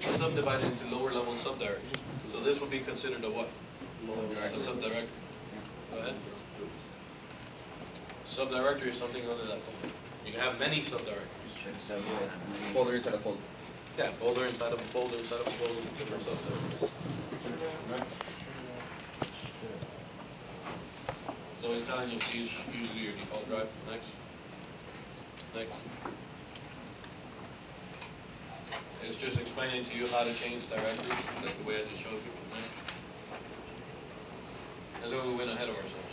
be subdivided into lower level subdirectories. So this would be considered a what? A subdirectory. Go ahead. Subdirectory is something under that folder. You can have many subdirectories. Folder inside a folder. Yeah, folder inside of a folder inside of a folder, different subdirectories. Right? So he's telling you C is usually your default drive. Next. Next. It's just explaining to you how to change directories, like the way I just showed you. Next. As though we went ahead of ourselves.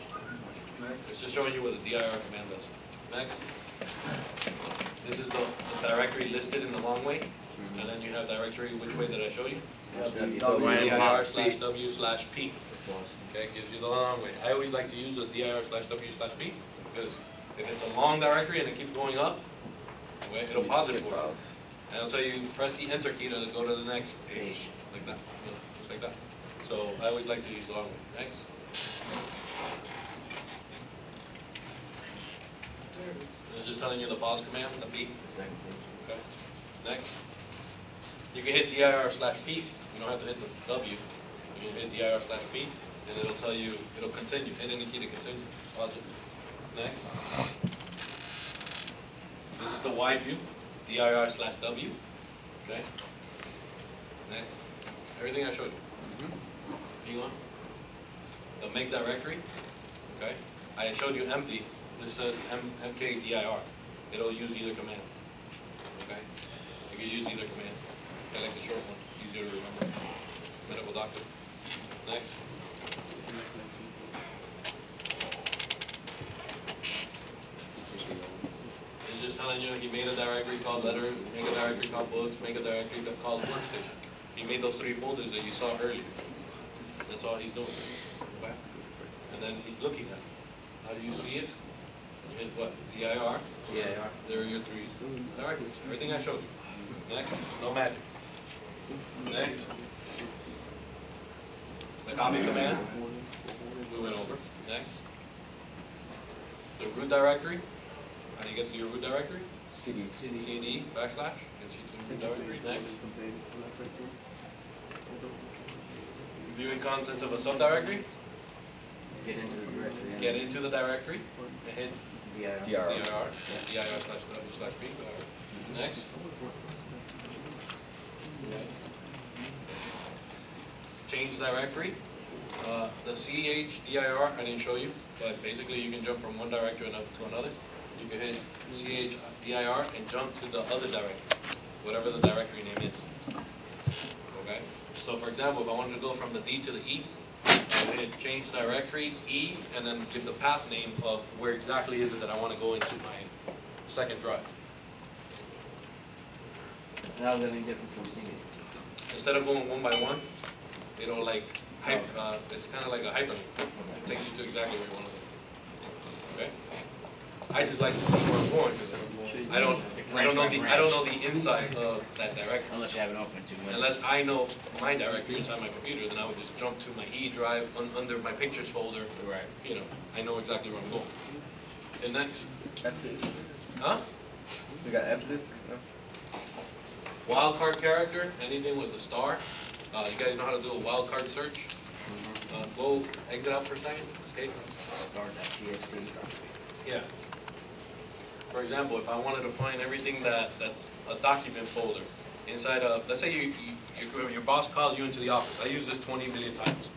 Next. It's just showing you what the dir command does. Next. This is the directory listed in the long way. And then you have directory, which way did I show you? dir/w/p. Okay, gives you the long way. I always like to use the dir/w/p because if it's a long directory and it keeps going up, okay, it'll pause it for you. And it'll tell you press the enter key to go to the next page. Like that. You know, just like that. So I always like to use the long way. Next. It's just telling you the pause command, the P. Okay. Next. You can hit dir/p. You don't have to hit the W. You can hit dir/p, and it'll tell you, it'll continue. Hit any key to continue. Pause it. Next. This is the wide view. dir/w. Okay. Next. Everything I showed you. Hang on. The make directory. Okay. I showed you empty. This says mkdir. It'll use either command. Okay. You can use either command. I like the short one. Easier to remember. Medical doctor. Next. It's just telling you he made a directory called letters, make a directory called books, make a directory called workstation. He made those 3 folders that you saw earlier. That's all he's doing. Okay? And then he's looking at it. How do you see it? You hit what? dir. dir. There are your 3 directories. Everything I showed you. Next. No magic. Next. The copy command. We went over. Next. The root directory. How do you get to your root directory? CD. CD / gets you to root directory. Next. Viewing contents of a subdirectory. Get into the directory. Get into the directory. And hit dir. dir/w/p. Next. Change directory. The chdir I didn't show you, but basically you can jump from one directory to another. You can hit chdir and jump to the other directory, whatever the directory name is. Okay. So for example, if I wanted to go from the D to the E, I would hit change directory E and then give the path name of where exactly is it that I want to go into my second drive. How's that any different from CD? Instead of going one by one, it'll like it's kind of like a hyperlink. It takes you to exactly where you want to go. Okay. I just like to see where I'm going because I don't know the inside of that directory. Unless you have it open too much. Unless I know my directory inside my computer, then I would just jump to my E drive under my pictures folder. Right. You know, I know exactly where I'm going. And next. F-disk. Huh? We got F-disk. No? Wildcard character, anything with a star. You guys know how to do a wildcard search? Go exit out for a second. Escape. Star.txt. Yeah. For example, if I wanted to find everything that's a document folder inside of, let's say your boss calls you into the office. I use this 20 million times.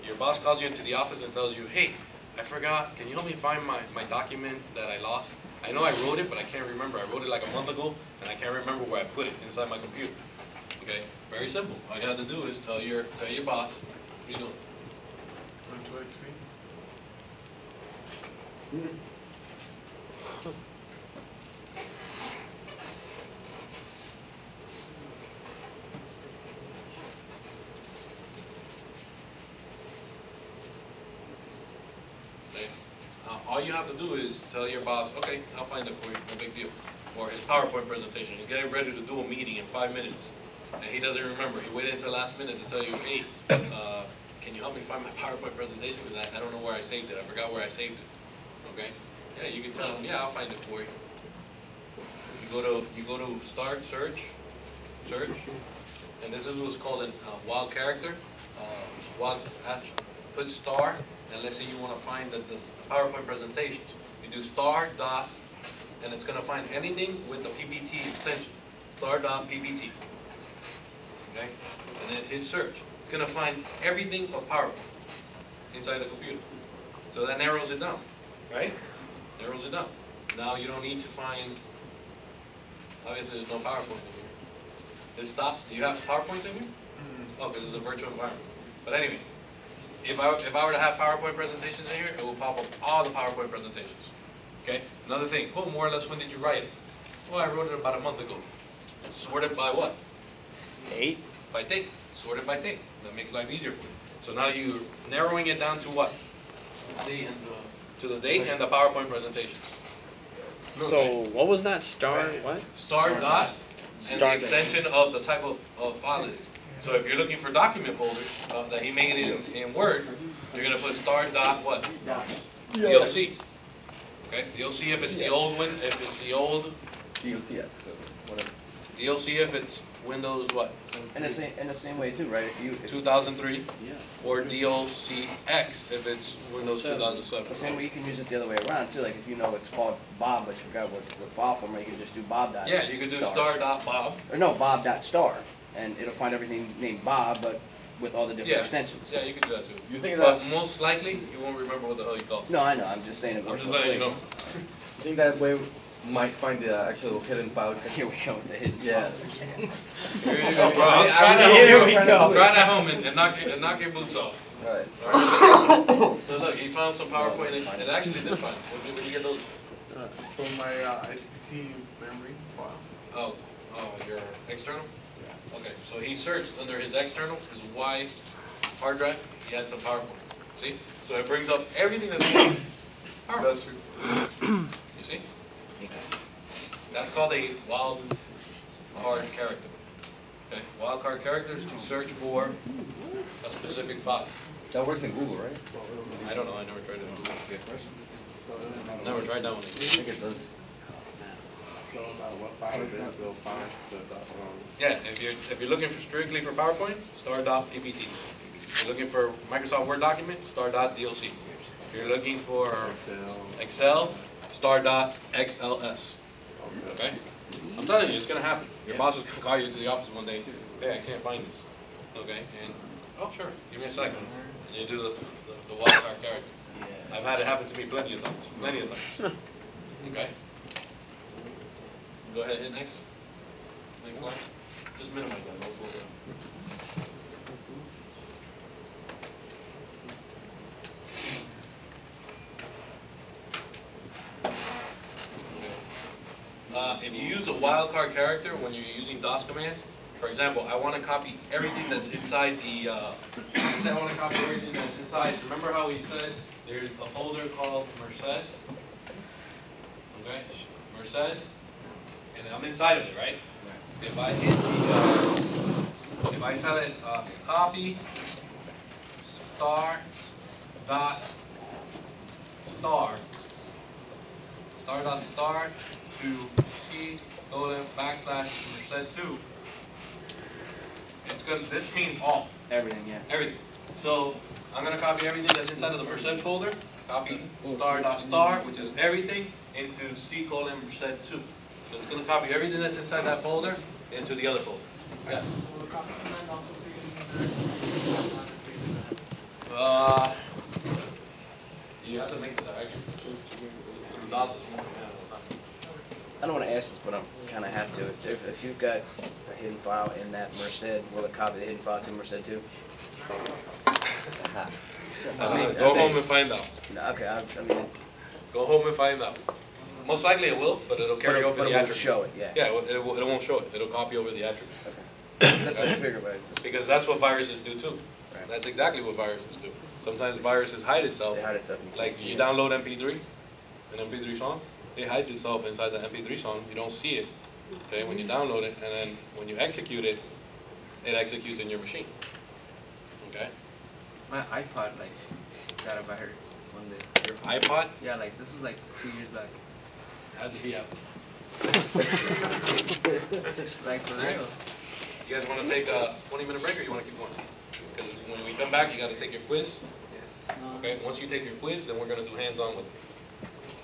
Your boss calls you into the office and tells you, hey, I forgot, can you help me find my document that I lost? I know I wrote it, but I can't remember. I wrote it like a month ago, and I can't remember where I put it inside my computer. Okay, very simple. All you have to do is tell your boss, what are you doing? 1, 2, 3. Okay. All you have to do is tell your boss, okay, I'll find it for you, no big deal. Or his PowerPoint presentation. He's getting ready to do a meeting in 5 minutes, and he doesn't remember. He waited until last minute to tell you, hey, can you help me find my PowerPoint presentation? Because I don't know where I saved it. I forgot where I saved it. Okay? Yeah, you can tell him, yeah, I'll find it for you. You go to start, search, and this is what's called a wild character. Wild, put star, and let's say you want to find the PowerPoint presentations. You do star dot, and it's going to find anything with the PPT extension. Star dot PPT. Okay, and then hit search. It's going to find everything of PowerPoint inside the computer. So that narrows it down, right? Narrows it down. Now you don't need to find, obviously there's no PowerPoint in here. There's stop, do you have PowerPoint in here? Oh, because it's a virtual environment. But anyway, if I were to have PowerPoint presentations in here, it will pop up all the PowerPoint presentations. Okay? Another thing, well, more or less, when did you write it? Well, I wrote it about a month ago. Sorted by what? Date? By date. Sorted by date. That makes life easier for you. So now you're narrowing it down to what? To the date and the PowerPoint presentations. So what was that? Star what? Star dot and Star the dot. extension of the type of file it is. So if you're looking for document folders that he made in Word, you're going to put star dot what? DLC. Okay, DLC if it's the old one, if it's the old DOCX, so whatever. DLC if it's Windows what? In the same way too, right? If 2003 or DLCX if it's Windows the 2007. same way you can use it the other way around too. Like if you know it's called Bob, but you forgot what file format, you can just do Bob dot. Yeah, you could do star dot Bob. Or no, Bob dot star, and it'll find everything named Bob, but with all the different Yeah. extensions. Yeah, you can do that too. You think But that most likely, you won't remember what the hell you called it. No, I know. I'm just saying it I'm works just both letting you know. ways. you think that way might find the actual hidden file? Here we go with the hidden Yeah. files again. Here you go, bro. I mean, Try that Here home. we go. Try that home and knock your boots off. Alright. Alright. So look, he found some PowerPoint. It actually did find. Where did you get those? From my IT memory file. Oh, your external? Okay, so he searched under his external, his Y hard drive. He had some PowerPoint. See? So it brings up everything that's in PowerPoint. That's it. You see? That's called a wild card character. Okay, wild card character is to search for a specific file. That works in Google, right? I don't know, I never tried it. Never tried that one. I think it does. So what file it is, they'll find the Yeah, if you're looking for strictly for PowerPoint, star.ppt. If you're looking for Microsoft Word document, star.dlc. If you're looking for Excel, star.xls. Okay? I'm telling you, it's gonna happen. Your boss is gonna call you to the office one day. Hey, I can't find this. Okay? And oh sure, give me a second. And you do the wildcard character. I've had it happen to me plenty of times. Many of times. Okay? Go ahead, hit next. Next slide. Just minimize that, don't pull it down. If you use a wildcard character when you're using DOS commands, for example, I want to copy everything that's inside the, I want to copy everything that's inside, remember how we said there's a folder called Merced? Okay, Merced, and I'm inside of it, right? If I hit the, if I tell it, copy star dot star dot star to C // Merced 2, it's gonna, this means all, Everything, yeah. everything. So I'm gonna copy everything that's inside of the percent folder, copy star dot star, which is everything, into C Merced 2. So it's gonna copy everything that's inside that folder into the other folder. Yeah. Will the copy command also create You have to make the direction. DOS is one command all the time. I don't want to ask this, but I kind of have to. If you've got a hidden file in that Merced, will it copy the hidden file to Merced too? Go home and find out. No, okay, I mean, Go home and find out. Most likely it will, but it'll carry over but the it won't attribute. show it, yeah. Yeah, it won't show it. It'll copy over the attribute. That's what I figured, but Because that's what viruses do too. Right. That's exactly what viruses do. Sometimes viruses hide itself. they hide itself. Like you download MP3, an MP3 song, it hides itself inside the MP3 song. You don't see it, okay, when you download it, and then when you execute it, it executes in your machine, okay? My iPod like got a virus one day. Your iPod, Yeah, like this was like 2 years back. how did he have? Like for real. You guys wanna take a 20-minute break or you wanna keep going? Because when we come back, you gotta take your quiz. Yes. Okay, once you take your quiz, then we're gonna do hands-on with it.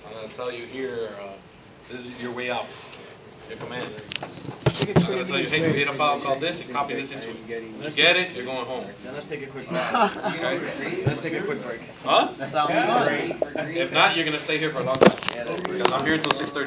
I'm gonna tell you here, this is your way out, your command. I'm gonna tell you, hey, create a file called this and copy this into it. You get it, you're going home. Then let's take a quick break. Okay? Let's take a quick break. Huh? Sounds fun. If not, you're gonna stay here for a long time. Yeah, that's Because I'm here until 6:30.